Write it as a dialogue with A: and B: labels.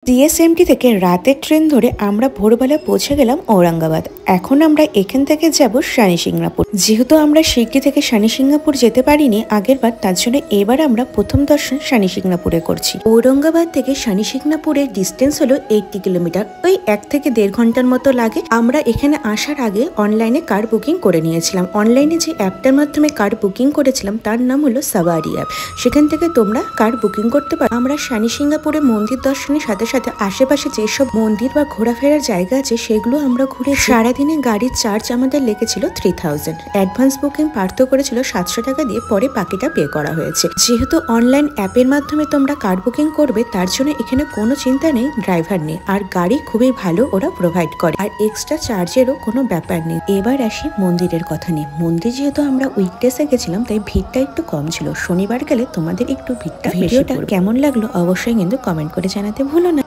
A: CSMT থেকে রাতের train ধরে আমরা ভোরবেলা পৌঁছে গেলাম ঔরঙ্গাবাদ। এখন আমরা এখান থেকে যাব শনি সিংনাপুর। যেহেতু আমরা শিরডি থেকে শনি সিংনাপুর যেতে পারিনি আগেরবার, তার জন্য এবার আমরা প্রথম দর্শন শনি সিংনাপুরে করছি। ঔরঙ্গাবাদ থেকে শনি সিংনাপুরের ডিস্টেন্স হলো 80 কিলোমিটার, ওই 1 থেকে 1.5 ঘন্টার মতো লাগে। আমরা এখানে আসার আগে অনলাইনে কার বুকিং করে নিয়েছিলাম। অনলাইনে যে অ্যাপটার মাধ্যমে কার বুকিং করেছিলাম তার নাম হলো সাওয়ারি অ্যাপ। সেখান থেকে তোমরা কার বুকিং করতে পারো। আমরা শনি সিংনাপুরে মন্দির দর্শনের সাথে সাথে আশেপাশে যেসব মন্দির বা ঘোরাফেরার জায়গা আছে সেগুলো আমরা ঘুরে। সারাদিনে গাড়ির চার্জ আমাদের লেগেছিল 3000। অ্যাডভান্স বুকিং পার্থ করেছিল 700 টাকা দিয়ে, পরে বাকিটা পে করা হয়েছে। যেহেতু অনলাইন অ্যাপের মাধ্যমে তোমরা কার বুকিং করবে তার জন্য এখানে কোনো চিন্তা নেই, ড্রাইভার নেই, আর গাড়ি খুবই ভালো ওরা প্রোভাইড করে, আর এক্সট্রা চার্জেরও কোনো ব্যাপার নেই। এবার আসি মন্দিরের কথা নিয়ে। মন্দির যেহেতু আমরা উইকডেসে গেছিলাম তাই ভিড়টা একটু কম ছিল, শনিবার গেলে তোমাদের একটু ভিড়টা বেশি। ভিডিওটা কেমন লাগলো অবশ্যই কিন্তু কমেন্ট করে জানাতে ভুলো না।